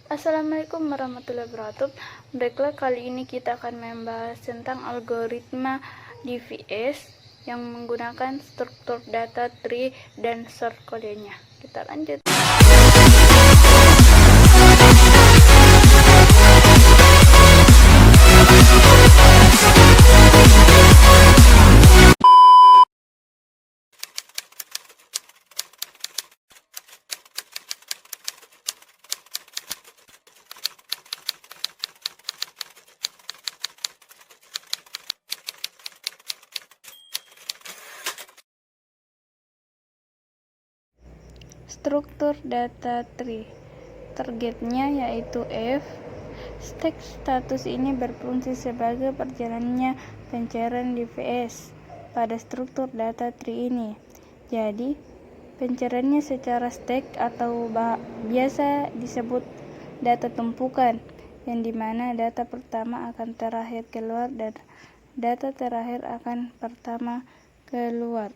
Assalamualaikum warahmatullahi wabarakatuh. Baiklah, kali ini kita akan membahas tentang algoritma DVS yang menggunakan struktur data tree dan short code-nya. Kita lanjut. Struktur data tree, targetnya yaitu F. Stack status ini berfungsi sebagai perjalanannya pencarian DVS pada struktur data tree ini. Jadi, pencariannya secara stack atau biasa disebut data tumpukan, yang dimana data pertama akan terakhir keluar dan data terakhir akan pertama keluar.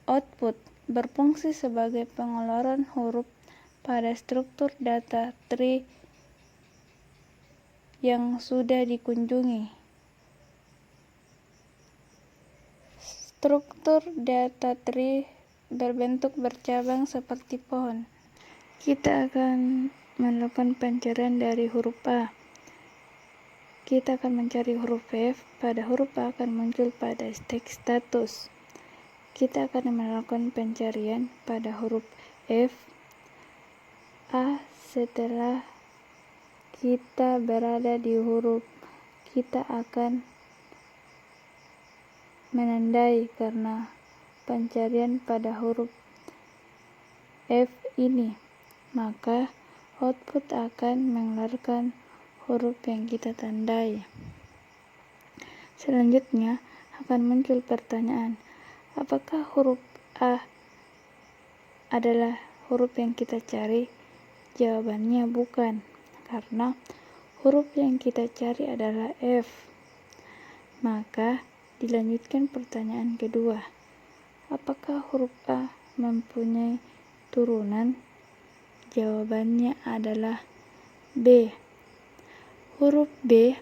Output berfungsi sebagai pengeluaran huruf pada struktur data tree yang sudah dikunjungi. Struktur data tree berbentuk bercabang seperti pohon. Kita akan melakukan pencarian dari huruf A. Kita akan mencari huruf F. Pada huruf A akan muncul pada stack status. Kita akan melakukan pencarian pada huruf F A. Setelah kita berada di huruf, kita akan menandai karena pencarian pada huruf F ini, maka output akan mengeluarkan huruf yang kita tandai. Selanjutnya akan muncul pertanyaan, apakah huruf A adalah huruf yang kita cari? Jawabannya bukan, karena huruf yang kita cari adalah F. Maka dilanjutkan pertanyaan kedua, apakah huruf A mempunyai turunan? Jawabannya adalah B. Huruf B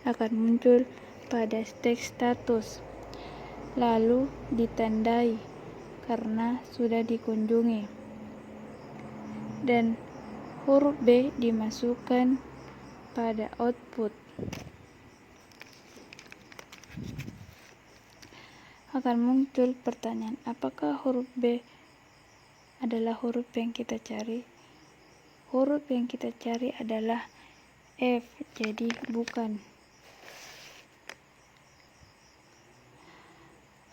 akan muncul pada stack status, lalu ditandai karena sudah dikunjungi, dan huruf B dimasukkan pada output. Akan muncul pertanyaan, apakah huruf B adalah huruf yang kita cari? Huruf yang kita cari adalah F, jadi bukan.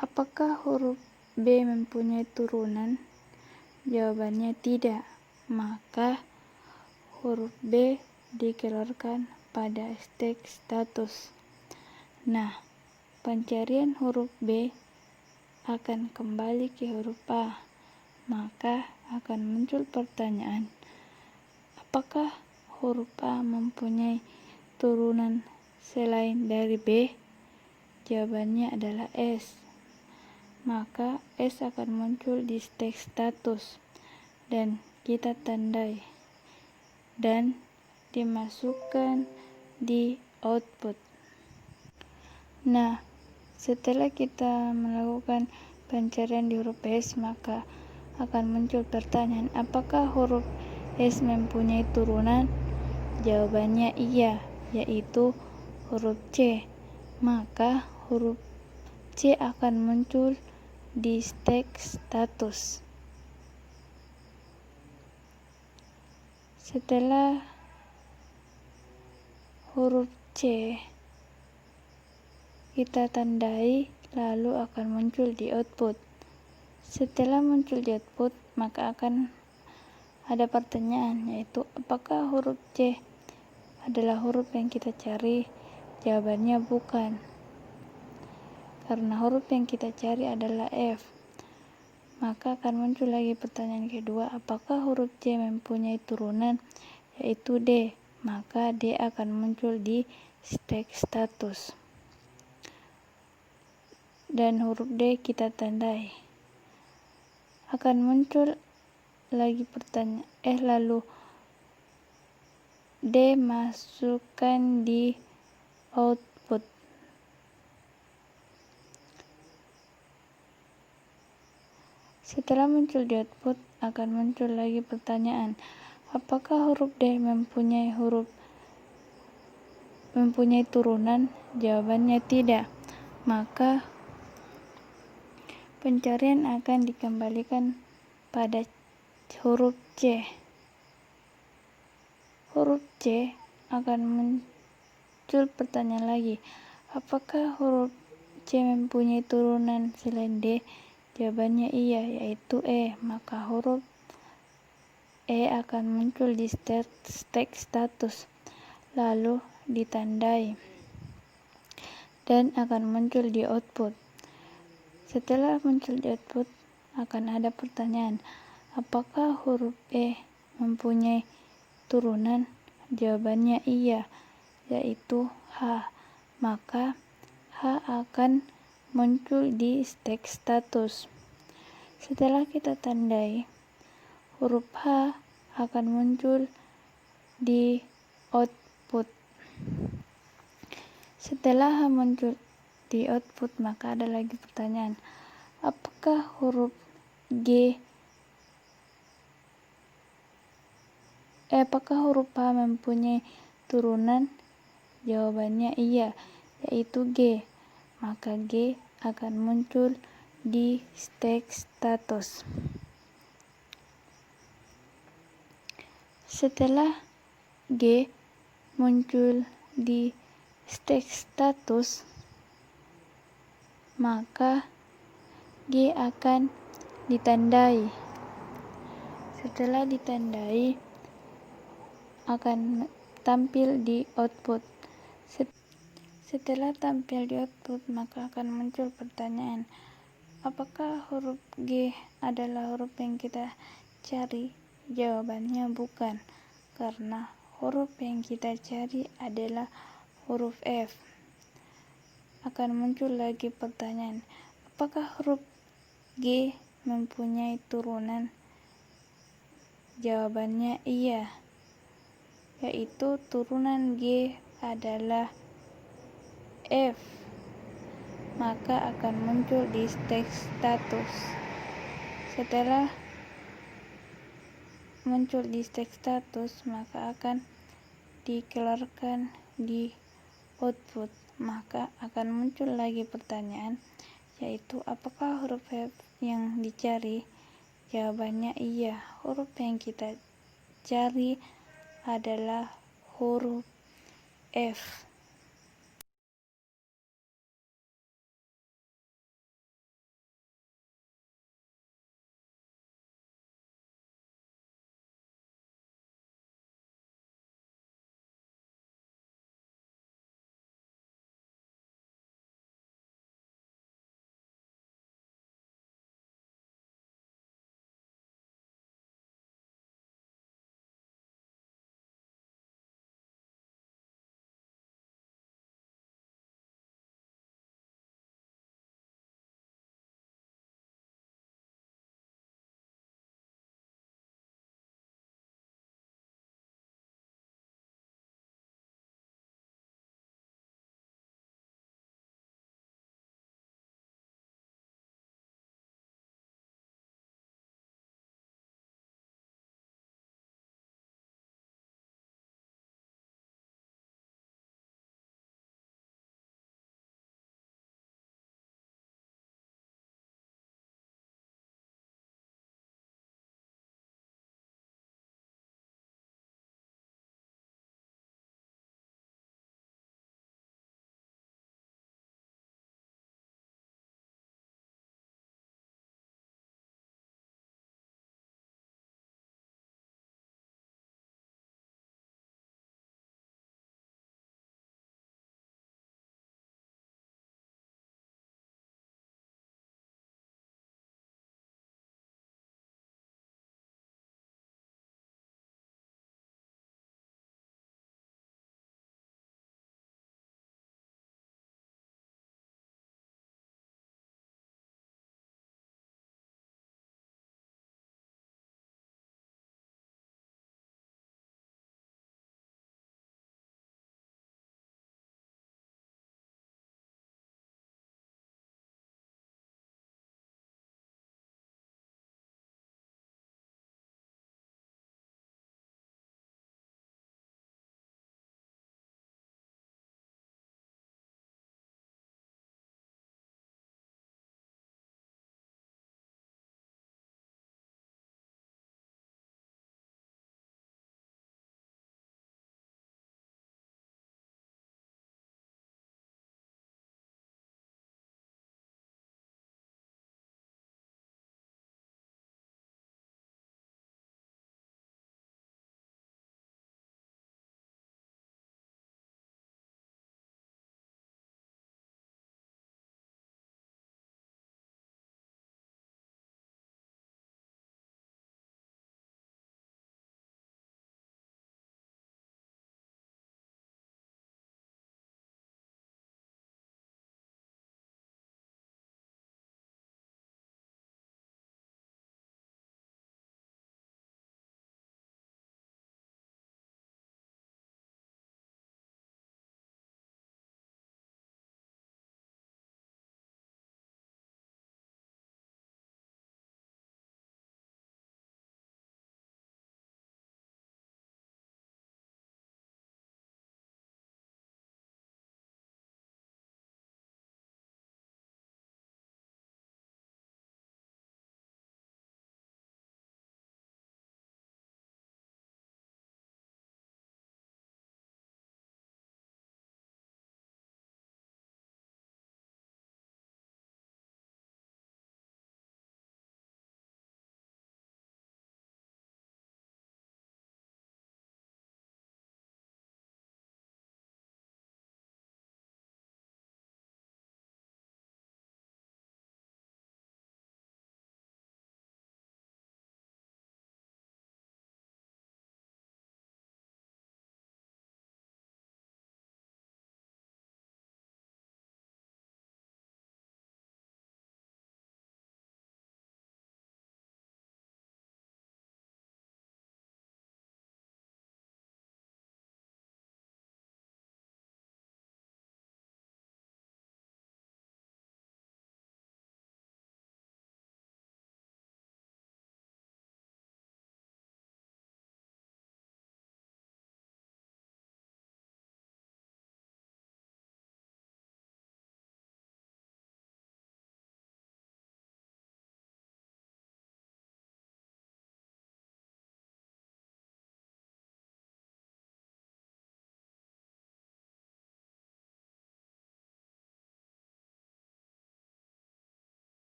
Apakah huruf B mempunyai turunan? Jawabannya tidak, maka huruf B dikeluarkan pada stack status. Nah, pencarian huruf B akan kembali ke huruf A, maka akan muncul pertanyaan, apakah huruf A mempunyai turunan selain dari B? Jawabannya adalah S, maka S akan muncul di stack status dan kita tandai dan dimasukkan di output. Nah, setelah kita melakukan pencarian di huruf S, maka akan muncul pertanyaan, apakah huruf S mempunyai turunan? Jawabannya iya, yaitu huruf C. Maka huruf C akan muncul di stack status. Setelah huruf C kita tandai, lalu akan muncul di output. Setelah muncul di output, maka akan ada pertanyaan, yaitu apakah huruf C adalah huruf yang kita cari? Jawabannya bukan, karena huruf yang kita cari adalah F. Maka akan muncul lagi pertanyaan kedua, apakah huruf C mempunyai turunan, yaitu D? Maka D akan muncul di stack status. Dan huruf D kita tandai. Akan muncul lagi pertanyaan lalu D masukkan di output. Setelah muncul di output, akan muncul lagi pertanyaan, apakah huruf D mempunyai turunan? Jawabannya tidak. Maka pencarian akan dikembalikan pada huruf C. Huruf C akan muncul pertanyaan lagi, apakah huruf C mempunyai turunan selain D? Jawabannya iya, yaitu E. Maka huruf E akan muncul di state status, lalu ditandai, dan akan muncul di output. Setelah muncul di output, akan ada pertanyaan, apakah huruf E mempunyai turunan? Jawabannya iya, yaitu H. Maka H akan muncul di state status. Setelah kita tandai, huruf H akan muncul di output. Setelah H muncul di output, maka ada lagi pertanyaan, apakah huruf H mempunyai turunan? Jawabannya iya, yaitu G. Maka G akan muncul di state status. Setelah G muncul di state status, maka G akan ditandai. Setelah ditandai, akan tampil di output. Setelah tampil di output, maka akan muncul pertanyaan, apakah huruf G adalah huruf yang kita cari? Jawabannya bukan, karena huruf yang kita cari adalah huruf F. Akan muncul lagi pertanyaan, apakah huruf G mempunyai turunan? Jawabannya iya, yaitu turunan G adalah F. Maka akan muncul di state status. Setelah muncul di state status, maka akan dikeluarkan di output. Maka akan muncul lagi pertanyaan, yaitu apakah huruf F yang dicari? Jawabannya iya, huruf yang kita cari adalah huruf F.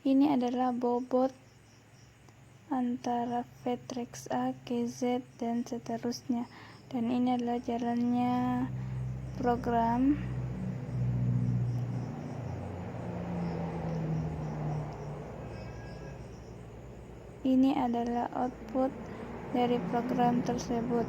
Ini adalah bobot antara matriks A ke Z dan seterusnya, dan ini adalah jalannya program. Ini adalah output dari program tersebut.